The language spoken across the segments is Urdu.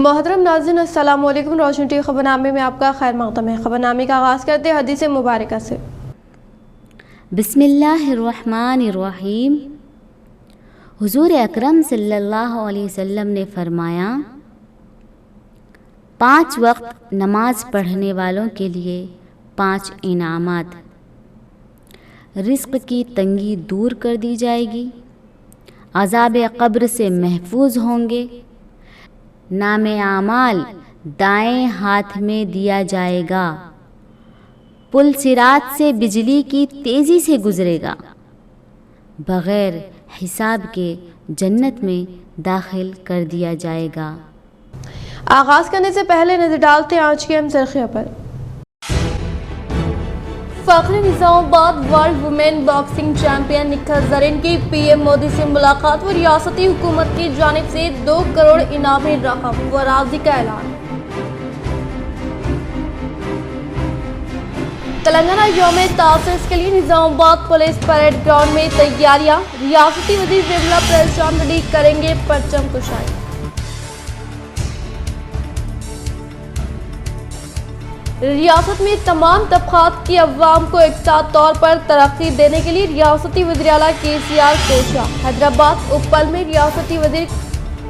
محترم ناظرین السلام علیکم۔ روشن ٹی خبرنامے میں آپ کا خیر مقدم ہے۔ خبرنامے کا آغاز کرتے ہیں حدیث مبارکہ سے۔ بسم اللہ الرحمن الرحیم۔ حضور اکرم صلی اللہ علیہ وسلم نے فرمایا، 5 وقت نماز پڑھنے والوں کے لیے 5 انعامات۔ رزق کی تنگی دور کر دی جائے گی، عذاب قبر سے محفوظ ہوں گے، نام اعمال دائیں ہاتھ میں دیا جائے گا، پل صراط سے بجلی کی تیزی سے گزرے گا، بغیر حساب کے جنت میں داخل کر دیا جائے گا۔ آغاز کرنے سے پہلے نظر ڈالتے ہیں آج کی اہم سرخیوں پر۔ فخر Nizamabad world women boxing champion Nikhat Zareen کی پی ایم مودی سے ملاقات و ریاستی حکومت کی جانب سے 2 کروڑ انعامی رقم و راضی کا اعلان۔ تلنگانہ یوم تاسیس کے لیے نظام آباد پولیس پریڈ گراؤنڈ میں تیاریاں، ریاستی وزیر وملا پرشانت ریڈی کریں گے پرچم کشائی۔ ریاست میں تمام طبقات کی عوام کو یکساں طور پر ترقی دینے کے لیے ریاستی وزیراعلیٰ KCR کوشاں۔ حیدرآباد اپل میں ریاستی وزیر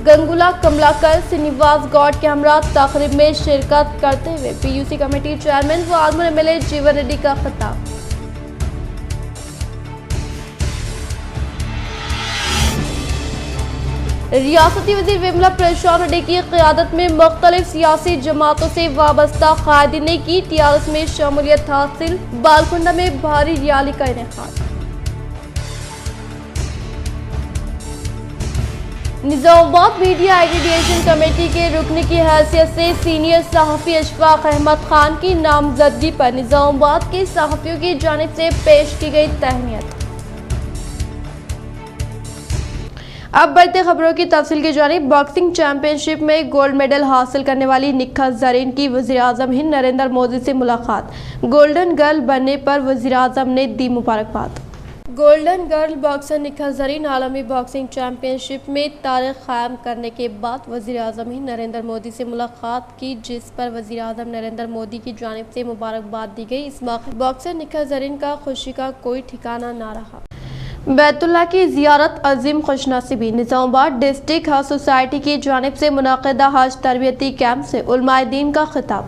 گنگولا کملاکر سرینیواس گوڈ کے ہمراہ تقریب میں شرکت کرتے ہوئے PUC کمیٹی چیئرمین و آرمور MLA جیون ریڈی کا خطاب۔ ریاستی وزیر وملا پرشانت ریڈی کی قیادت میں مختلف سیاسی جماعتوں سے وابستہ قائدین نے کی TRS میں شمولیت حاصل، بالکنڈہ میں بھاری ریلی کا انعقاد۔ نظام آباد میڈیا ایگریگیشن کمیٹی کے رکن کی حیثیت سے سینئر صحافی اشفاق احمد خان کی نامزدگی پر نظام آباد کے صحافیوں کی جانب سے پیش کی گئی تہنیت۔ اب بڑھتے خبروں کی تفصیل کی جانب۔ باکسنگ چیمپئن شپ میں گولڈ میڈل حاصل کرنے والی نکھت زرین کی وزیر اعظم ہند نریندر مودی سے ملاقات، گولڈن گرل بننے پر وزیر اعظم نے دی مبارکباد۔ گولڈن گرل باکسر نکھت زرین عالمی باکسنگ چیمپئن شپ میں تاریخ قائم کرنے کے بعد وزیر اعظم ہند نریندر مودی سے ملاقات کی، جس پر وزیر اعظم نریندر مودی کی جانب سے مبارکباد دی گئی۔ اس موقع باکسر نکھت زرین کا خوشی کا کوئی ٹھکانہ نہ رہا۔ بیت اللہ کی زیارت عظیم خوش نصیبی، نظام آباد ڈسٹرکٹ حج سوسائٹی کی جانب سے منعقدہ حج تربیتی کیمپ سے علماء دین کا خطاب۔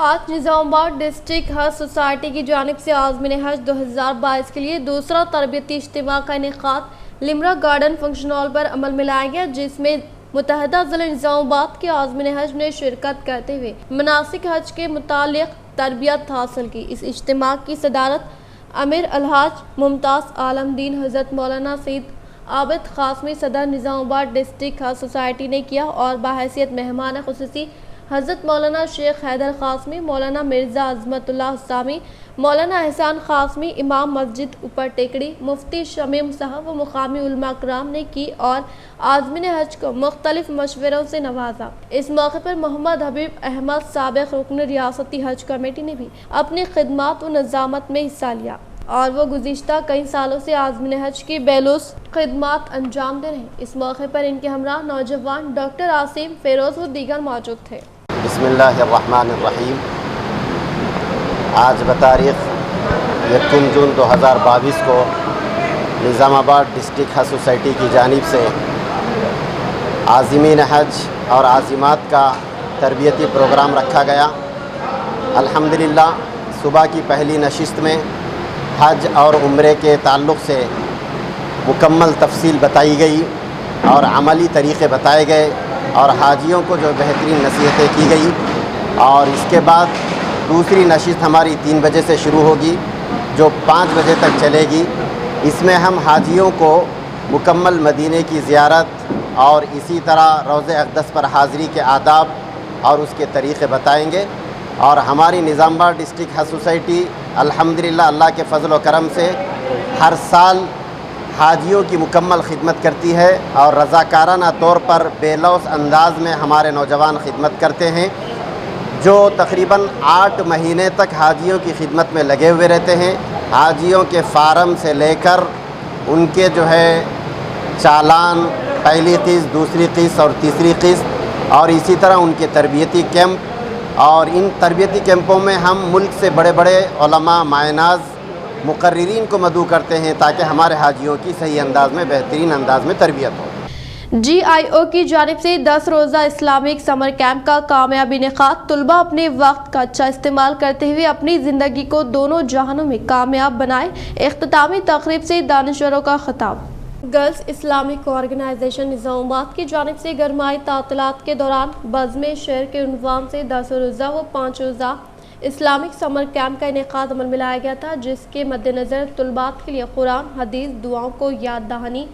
آج نظام آباد ڈسٹرکٹ حج سوسائٹی کی جانب سے عازمین حج 2022 کے لیے دوسرا تربیتی اجتماع کا انعقاد لمرا گارڈن فنکشن ہال پر عمل میں لایا گیا، جس میں متحدہ ضلع نظام آباد کے عازمین حج نے شرکت کرتے ہوئے مناسک حج کے متعلق تربیت حاصل کی۔ اس اجتماع کی صدارت امیر الحاج ممتاز عالم دین حضرت مولانا سید عابد قاسمی صدر نظام آباد ڈسٹرکٹ حج سوسائٹی نے کیا، اور بحیثیت مہمان خصوصی حضرت مولانا شیخ حیدر قاسمی، مولانا مرزا عظمت اللہ حسامی، مولانا احسان قاسمی امام مسجد اوپر ٹیکڑی، مفتی شمیم صاحب و مقامی علماء کرام نے کی اور عازمین حج کو مختلف مشوروں سے نوازا۔ اس موقع پر محمد حبیب احمد سابق رکن ریاستی حج کمیٹی نے بھی اپنی خدمات و نظامت میں حصہ لیا، اور وہ گزشتہ کئی سالوں سے عازمین حج کی بیلوس خدمات انجام دے رہے ہیں۔ اس موقع پر ان کے ہمراہ نوجوان ڈاکٹر عاصم فیروز و دیگر موجود تھے۔ بسم اللہ الرحمن الرحیم۔ آج بتاریخ 1 جون 2022 کو نظام آباد ڈسٹرکٹ حج سوسائٹی کی جانب سے عازمین حج اور عازمات کا تربیتی پروگرام رکھا گیا۔ الحمدللہ صبح کی پہلی نشست میں حج اور عمرے کے تعلق سے مکمل تفصیل بتائی گئی اور عملی طریقے بتائے گئے، اور حاجیوں کو جو بہترین نصیحتیں کی گئی، اور اس کے بعد دوسری نشست ہماری 3 بجے سے شروع ہوگی جو 5 بجے تک چلے گی۔ اس میں ہم حاجیوں کو مکمل مدینے کی زیارت اور اسی طرح روضہ اقدس پر حاضری کے آداب اور اس کے طریقے بتائیں گے۔ اور ہماری نظام آباد ڈسٹرکٹ حج سوسائٹی الحمدللہ اللہ کے فضل و کرم سے ہر سال حاجیوں کی مکمل خدمت کرتی ہے، اور رضاکارانہ طور پر بے لوث انداز میں ہمارے نوجوان خدمت کرتے ہیں، جو تقریباً 8 مہینے تک حاجیوں کی خدمت میں لگے ہوئے رہتے ہیں۔ حاجیوں کے فارم سے لے کر ان کے چالان، پہلی قسط، دوسری قسط اور تیسری قسط، اور اسی طرح ان کے تربیتی کیمپ، اور ان تربیتی کیمپوں میں ہم ملک سے بڑے بڑے علماء، مائناز، مقررین کو مدعو کرتے ہیں تاکہ ہمارے حاجیوں کی صحیح انداز میں، بہترین انداز میں تربیت ہو۔ جی آئی او کی جانب سے 10 روزہ اسلامک سمر کیمپ کا کامیاب انعقاد۔ طلباء اپنے وقت کا اچھا استعمال کرتے ہوئے اپنی زندگی کو دونوں جہانوں میں کامیاب بنائیں۔ اختتامی تقریب سے دانشوروں کا خطاب۔ گرلز اسلامک آرگنائزیشن نظام آباد کی جانب سے گرمائی تعطیلات کے دوران بزم شہر کے عنوان سے 10 روزہ و 5 روزہ اسلامک سمر کیمپ کا انعقاد عمل میں لایا گیا تھا، جس کے مد نظر طلباء کے لیے قرآن، حدیث، دعاؤں کو یاد دہانی،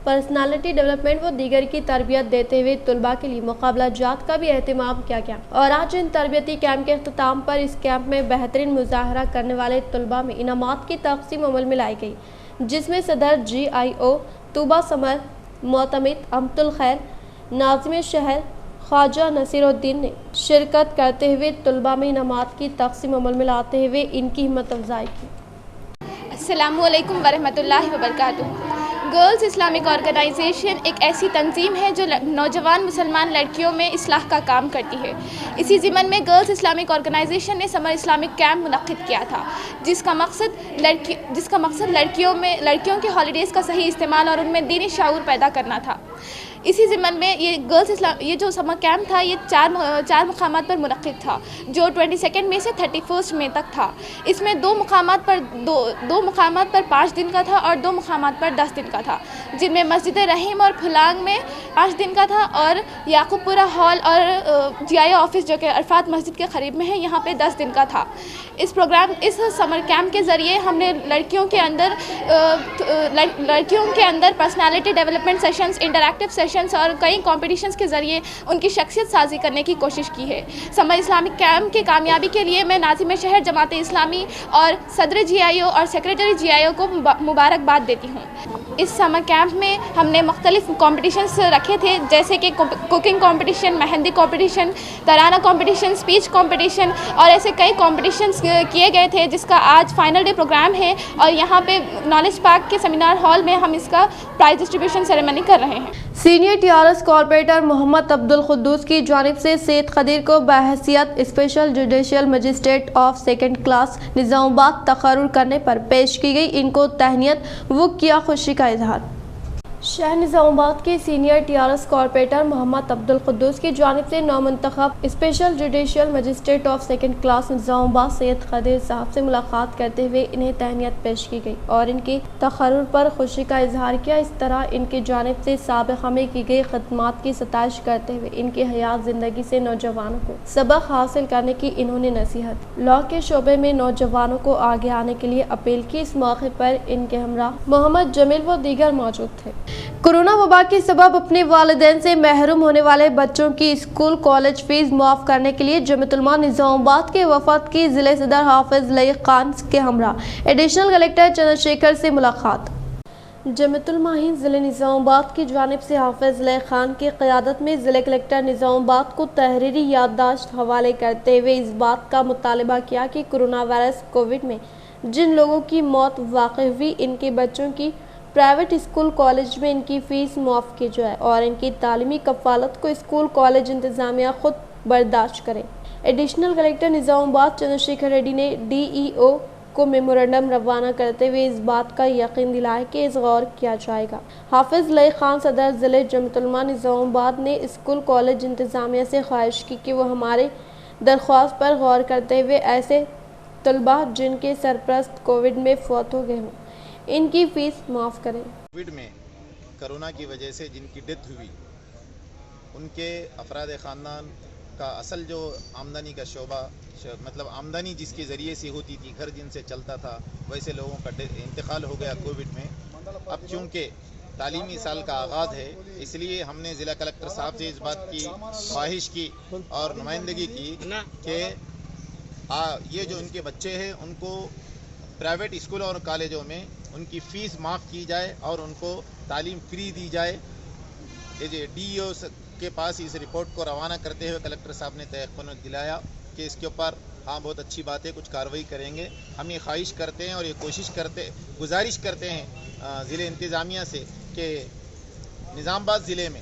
پرسنالٹی ڈیولپمنٹ و دیگر کی تربیت دیتے ہوئے طلباء کے لیے مقابلہ جات کا بھی اہتمام کیا گیا، اور آج ان تربیتی کیمپ کے اختتام پر اس کیمپ میں بہترین مظاہرہ کرنے والے طلباء میں انعامات کی تقسیم عمل میں لائی گئی، جس میں صدر جی آئی او طوبہ سمر معتمد امت الخیر ناظم شہر خواجہ نصیر الدین نے شرکت کرتے ہوئے طلباء میں انعامات کی تقسیم عمل میں لاتے ہوئے ان کی ہمت افزائی کی۔ السلام علیکم ورحمۃ اللہ وبرکاتہ۔ گرلز اسلامک آرگنائزیشن ایک ایسی تنظیم ہے جو نوجوان مسلمان لڑکیوں میں اصلاح کا کام کرتی ہے۔ اسی ضمن میں گرلز اسلامک آرگنائزیشن نے سمر اسلامک کیمپ منعقد کیا تھا، جس کا مقصد لڑکیوں کے ہالیڈیز کا صحیح استعمال اور ان میں دینی شعور پیدا کرنا تھا۔ اسی ضمن میں یہ جو سمر کیمپ تھا یہ چار مقامات پر منعقد تھا، جو 22 مئی سے 31 مئی تک تھا۔ اس میں دو مقامات پر 5 دن کا تھا اور 2 مقامات پر 10 دن کا تھا، جن میں مسجد رحیم اور پھلانگ میں 5 دن کا تھا، اور یعقوب پورہ ہال اور جی آئی آفس جو کہ عرفات مسجد کے قریب میں ہے، یہاں پہ 10 دن کا تھا۔ اس سمر کیمپ کے ذریعے ہم نے لڑکیوں کے اندر personality development sessions, interactive sessions اور کئی کمپٹیشنز کے ذریعے ان کی شخصیت سازی کرنے کی کوشش کی ہے۔ سمر اسلامک کیمپ کی کامیابی کے لیے میں ناظم شہر جماعت اسلامی اور صدر جی آئی او اور سیکریٹری جی آئی او کو مبارکباد دیتی ہوں۔ اس سمر کیمپ میں ہم نے مختلف کمپٹیشنز رکھے تھے، جیسے کہ کوکنگ کمپٹیشن، مہندی کمپٹیشن، ترانہ کمپٹیشن، اسپیچ کمپٹیشن اور ایسے کئی کمپٹیشنز کیے گئے تھے، جس کا آج فائنل ڈے پروگرام ہے، اور یہاں پہ نالج پارک کے سیمینار ہال میں ہم اس کا پرائز ڈسٹریبیوشن سیریمنی کر رہے ہیں۔ Senior T R S corporator Mohammed Abdul Quddus کی جانب سے سید خدیر کو بحیثیت special judicial magistrate of 2nd class Nizamabad تقرر کرنے پر پیش کی گئی ان کو تہنیت و کیا خوشی کا اظہار۔ شہر نظام آباد کے senior T R S corporator Mohammed Abdul Quddus کی جانب سے نومنتخب special judicial magistrate of 2nd class Nizamabad سید خدیر صاحب سے ملاقات کرتے ہوئے انہیں تہنیت پیش کی گئی اور ان کے تقرر پر خوشی کا اظہار کیا۔ اس طرح ان کی جانب سے سابقہ میں کی گئی خدمات کی ستائش کرتے ہوئے ان کی حیات زندگی سے نوجوانوں کو سبق حاصل کرنے کی انہوں نے نصیحت، لاء کے شعبے میں نوجوانوں کو آگے آنے کے لیے اپیل کی۔ اس موقع پر ان کے ہمراہ محمد جمیل و دیگر موجود تھے۔ کورونا وبا کے سبب اپنے والدین سے محروم ہونے والے بچوں کی اسکول کالج فیس معاف کرنے کے لیے جمعیت علماء نظام آباد کے وفد کی ضلع صدر حافظ لائق خان کے ہمراہ ایڈیشنل کلکٹر چندر شیکھر سے ملاقات۔ جمعیت علماء ہند ضلع نظام آباد کی جانب سے حافظ لائق خان کی قیادت میں ضلع کلکٹر نظام آباد کو تحریری یادداشت حوالے کرتے ہوئے اس بات کا مطالبہ کیا کہ کورونا وائرس کووڈ میں جن لوگوں کی موت واقع ہوئی ان کے بچوں کی پرائیویٹ اسکول کالج میں ان کی فیس معاف کی جائے اور ان کی تعلیمی کفالت کو اسکول کالج انتظامیہ خود برداشت کرے۔ ایڈیشنل کلکٹر نظام آباد چندر شیکھر ریڈی نے ڈی ای او کو میمورنڈم روانہ کرتے ہوئے اس بات کا یقین دلایا کہ اس غور کیا جائے گا۔ حافظ لائق خان صدر ضلع جمعیت علماء نظام آباد نے اسکول کالج انتظامیہ سے خواہش کی کہ وہ ہمارے درخواست پر غور کرتے ہوئے ایسے طلباء جن کے سرپرست کووڈ میں فوت ہو گئے ہوں ان کی فیس معاف کریں۔ کووڈ میں کرونا کی وجہ سے جن کی ڈیتھ ہوئی ان کے افراد خاندان کا اصل جو آمدنی کا شعبہ، مطلب آمدنی جس کے ذریعے سے ہوتی تھی، گھر جن سے چلتا تھا، ویسے لوگوں کا انتقال ہو گیا کووڈ میں۔ اب چونکہ تعلیمی سال کا آغاز ہے، اس لیے ہم نے ضلع کلکٹر صاحب سے اس بات کی خواہش کی اور نمائندگی کی کہ یہ جو ان کے بچے ہیں ان کو پرائیویٹ اسکولوں اور کالجوں میں ان کی فیس معاف کی جائے اور ان کو تعلیم فری دی جائے۔ یہ ڈی ای او کے پاس اس رپورٹ کو روانہ کرتے ہوئے کلکٹر صاحب نے تیقن دلایا کہ اس کے اوپر بہت اچھی بات ہے، کچھ کارروائی کریں گے۔ ہم یہ خواہش کرتے ہیں اور یہ گزارش کرتے ہیں ضلع انتظامیہ سے کہ نظام آباد ضلع میں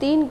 3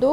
2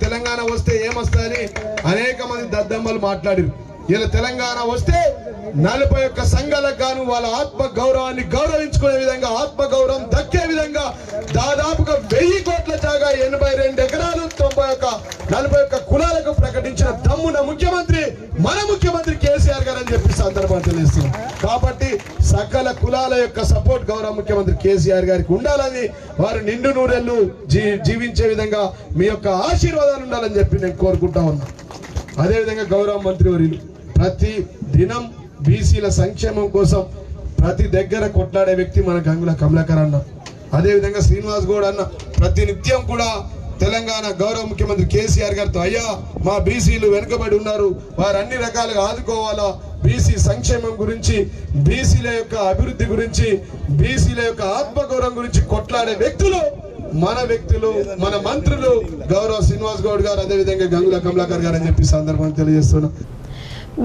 తెలంగాణ వస్తే ఏమొస్తాయని అనేక మంది దద్దమ్మలు మాట్లాడారు। ఇలా తెలంగాణ వస్తే 41 సంఘాలకు గాను వాళ్ళ ఆత్మ గౌరవాన్ని గౌరవించుకునే విధంగా ఆత్మ గౌరవం దక్కే విధంగా దాదాపుగా 1000 కోట్ల జాగా 82 ఎకరాలు 41 కులాలకు ప్రకటించిన దమ్మున ముఖ్యమంత్రి మన ముఖ్యమంత్రి కేసీఆర్ గారు అని చెప్పి సందర్భంగా తెలుస్తున్నాం। కాబట్టి సకల కులాల యొక్క సపోర్ట్ గౌరవ ముఖ్యమంత్రి కేసీఆర్ గారికి ఉండాలని వారు నిండు నూరేళ్లు జీవించే విధంగా మీ యొక్క ఆశీర్వాదాలు ఉండాలని చెప్పి నేను కోరుకుంటా ఉన్నా। అదే విధంగా గౌరవ మంత్రి వర్యులు ప్రతి దినం బీసీల సంక్షేమం కోసం ప్రతి దగ్గర కొట్లాడే వ్యక్తి మన గంగుల కమలాకర్ అన్న, అదే విధంగా శ్రీనివాస్ గౌడ్ అన్న ప్రతి నిత్యం కూడా తెలంగాణ గౌరవ ముఖ్యమంత్రి కేసీఆర్ గారితో అయ్యా మా బీసీలు వెనుకబడి ఉన్నారు, వారు అన్ని రకాలుగా ఆదుకోవాలా, బీసీ సంక్షేమం గురించి, బీసీల యొక్క అభివృద్ధి గురించి, బీసీల యొక్క ఆత్మగౌరవం గురించి కొట్లాడే వ్యక్తులు మన మంత్రులు గౌరవ శ్రీనివాస్ గౌడ్ గారు, అదే విధంగా గంగుల కమలాకర్ గారు అని చెప్పి సందర్భంగా తెలియజేస్తున్నా।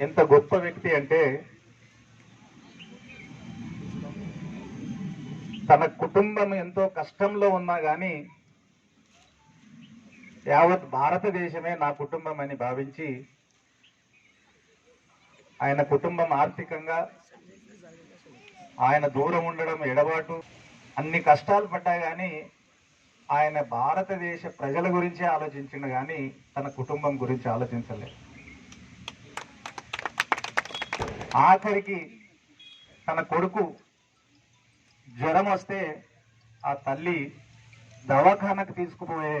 ఎంత గొప్ప వ్యక్తి అంటే తన కుటుంబం ఎంతో కష్టంలో ఉన్నా గానీ యావత్ భారతదేశమే నా కుటుంబం అని భావించి ఆయన కుటుంబం ఆర్థికంగా ఆయన దూరం ఉండడం ఎడబాటు అన్ని కష్టాలు పడ్డా గానీ ఆయన భారతదేశ ప్రజల గురించి ఆలోచించిన గానీ తన కుటుంబం గురించి ఆలోచించలేదు. ఆఖరికి తన కొడుకు జ్వరం వస్తే ఆ తల్లి దవాఖానకు తీసుకుపోయే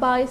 22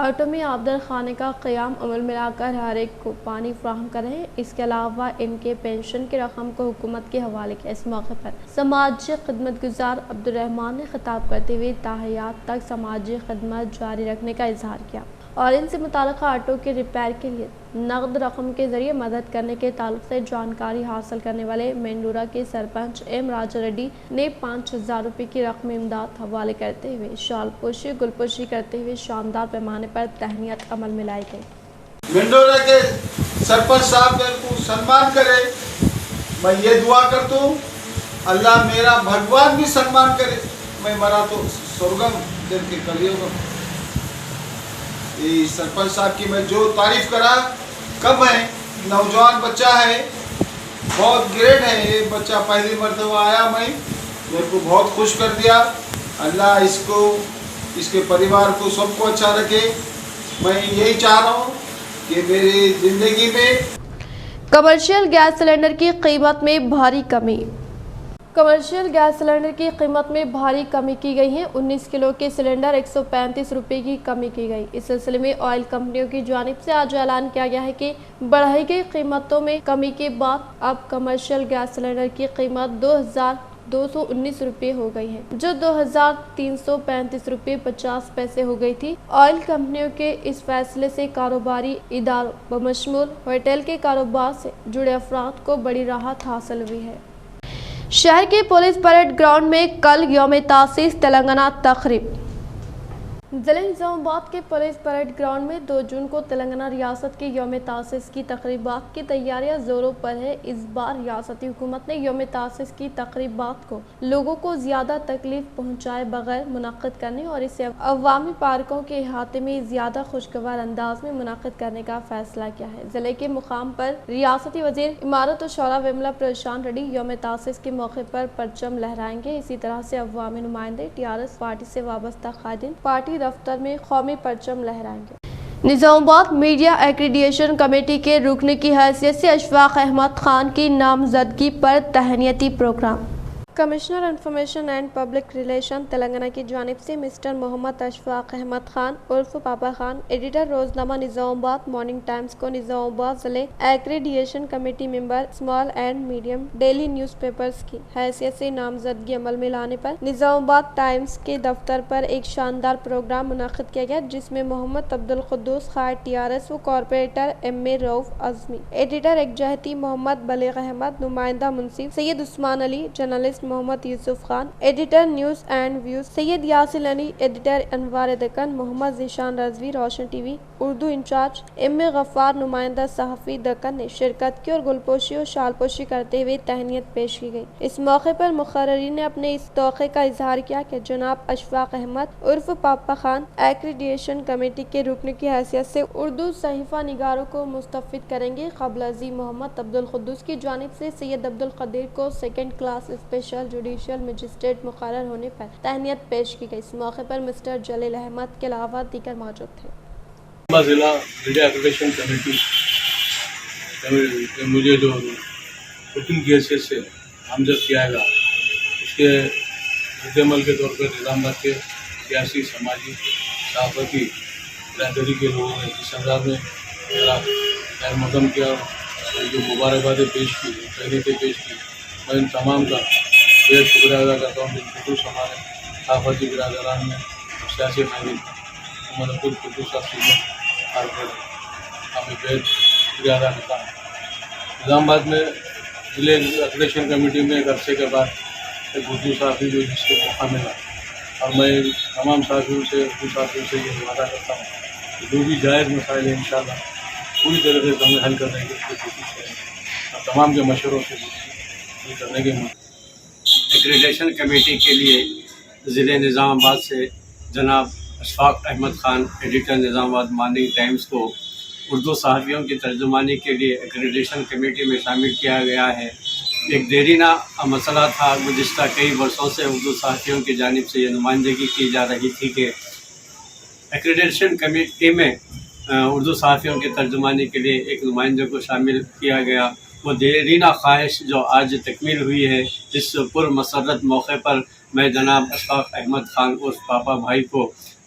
آٹو میں آبدار خانے کا قیام عمل میں لا کر ہر ایک کو پانی فراہم کریں. اس کے علاوہ ان کے پینشن کی رقم کو حکومت کے حوالے کیا. اس موقع پر سماجی خدمت گزار عبدالرحمان نے خطاب کرتے ہوئے تا حیات تک سماجی خدمت جاری رکھنے کا اظہار کیا اور ان سے متعلقہ آٹو کے ریپیئر کے لیے نقد رقم کے ذریعے مدد کرنے کے تعلق سے جانکاری حاصل کرنے والے مینڈورا کے سرپنچ ایم راجا ریڈی نے 5,000 روپے کی رقم امداد حوالے کرتے ہوئے شال پوشی گل پوشی کرتے ہوئے شاندار پیمانے پر تہنیت عمل میں لائی گئی. مینڈورا کے سرپنچ صاحب کو سنمان کرے. میں یہ دعا کرتا ہوں اللہ میرا بھگوان بھی سنمان کرے. میں مرا تو سرگم دل کے کلیوگم. یہ سرپنچ صاحب کی میں جو تعریف کرا کم ہے. نوجوان بچہ ہے, بہت گریٹ ہے. یہ بچہ پہلی مرتبہ آیا, میں میرے کو بہت خوش کر دیا. اللہ اس کو اس کے پریوار کو سب کو اچھا رکھے. میں یہی چاہ رہا ہوں کہ میری زندگی میں کمرشل گیس سلنڈر کی قیمت میں بھاری کمی. کمرشل گیس سلنڈر کی قیمت میں بھاری کمی کی گئی ہے. 19 کلو کے سلنڈر 135 روپے کی کمی کی گئی. اس سلسلے میں آئل کمپنیوں کی جانب سے آج اعلان کیا گیا ہے کہ بڑھائی گئی قیمتوں میں کمی کے بعد اب کمرشل گیس سلنڈر کی قیمت 2,219 روپے ہو گئی ہے, جو 2,335 روپے 50 پیسے ہو گئی تھی. آئل کمپنیوں کے اس فیصلے سے کاروباری اداروں بمشمول ہوٹل کے کاروبار سے جڑے افراد کو بڑی راحت حاصل ہوئی ہے. شہر کے پولیس پریڈ گراؤنڈ میں کل یوم تاسیس تلنگانہ تقریب. ضلع نظام آباد کے پولیس پریڈ گراؤنڈ میں 2 جون کو تلنگانہ ریاست کے یوم تاسیس کی تقریبات کی تیاریاں زوروں پر ہے. اس بار ریاستی حکومت نے یوم تاسیس کی تقریبات کو لوگوں کو زیادہ تکلیف پہنچائے بغیر منعقد کرنے اور اسے عوامی پارکوں کے احاطے میں زیادہ خوشگوار انداز میں منعقد کرنے کا فیصلہ کیا ہے. ضلع کے مقام پر ریاستی وزیر امارت و شورا وملا پرشانت ریڈی یوم تاسیس کے موقع پر پرچم لہرائیں گے. اسی طرح سے عوامی نمائندے TRS پارٹی سے وابستہ قائدین پارٹی دفتر میں قومی پرچم لہرائیں گے. نظام آباد میڈیا ایکریڈیشن کمیٹی کے رکن کی حیثیت سے اشفاق احمد خان کی نامزدگی پر تہنیتی programme. Commissioner information and public relation Telangana کی جانب سے مسٹر محمد اشفاق احمد خان عرف پاپا خان ایڈیٹر روزنامہ نظام آباد مارننگ ٹائمز کو نظام آباد ضلع accreditation committee member small and medium daily news papers کی حیثیت سے نامزدگی عمل میں لانے پر نظام آباد ٹائمز کے دفتر پر ایک شاندار پروگرام منعقد کیا گیا, جس میں محمد عبدالقدوس قائد TRS و corporator MA Rauf Azmi, editor Ekjehti Mohammed Baleegh Ahmed, نمائندہ Munsif Syed Usman Ali, journalist Mohammed Yousuf Khan, editor news and views Syed Yasir Ali, editor Anwar Deccan, Mohammed Zeeshan Rizvi Roshan T V Urdu incharge MA Ghaffar, نمائندہ صحافی دکن نے شرکت کی اور گلپوشی اور شال پوشی کرتے ہوئے تہنیت پیش کی گئی. اس موقع پر مقررین نے اپنے اس توقع کا اظہار کیا کہ جناب اشفاق احمد عرف پاپا خان ایکریڈیشن کمیٹی کے رکن کی حیثیت سے اردو صحیفہ نگاروں کو مستفید کریں گے. قبل ازیں محمد عبدالقدوس کی جانب سے سید عبدالقدیر کو 2nd class special judicial magistrate مقرر ہونے پر تہنیت پیش کی گئی. اس موقع پر مسٹر جلیل احمد کے علاوہ دیگر موجود تھے. ضلع میڈیا ایکریڈیشن کمیٹی مجھے جو رکن کی حیثیت سے نامزد کیا گیا, اس کے رد عمل کے طور پر نظام آباد کے سیاسی, سماجی, صحافتی برادری کے لوگوں نے جس انداز میں میرا خیر مقدم کیا اور جو مبارکبادیں پیش کی, تہنیتیں پیش کی, میں ان تمام کا بے شکریہ ادا کرتا ہوں. بالخصوص ہمارے صحافتی برادران میں سیاسی قائدین محمد عبدالقدوس صاحب سینئر کارپوریٹر کا میں بے شکریہ ادا کرتا ہوں. نظام آباد میں ضلع ایکریڈیشن کمیٹی میں ایک عرصے کے بعد ایک اردو صحافی جو جس کو موقع ملا, اور میں تمام صحافیوں سے اردو صحافیوں سے یہ وعدہ کرتا ہوں کہ جو بھی جائز مسائل ہیں انشاءاللہ پوری طرح سے ہمیں حل کرنے کی کوشش کریں اور تمام کے مشوروں سے حل کرنے کے ایکریڈیشن کمیٹی کے لیے ضلع نظام آباد سے جناب اشفاق احمد خان ایڈیٹر نظام آباد مارننگ ٹائمز کو اردو صحافیوں کی ترجمانی کے لیے ایکریڈیشن کمیٹی میں شامل کیا گیا ہے. ایک دیرینہ مسئلہ تھا. گزشتہ کئی برسوں سے اردو صحافیوں کی جانب سے یہ نمائندگی کی جا رہی تھی کہ ایکریڈیشن کمیٹی میں اردو صحافیوں کی ترجمانی کے لیے ایک نمائندے کو شامل کیا گیا. وہ دیرینہ خواہش جو آج تکمیل ہوئی ہے, اس پر مسرت موقع پر میں جناب اشفاق احمد خان اور پاپا بھائی کو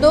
2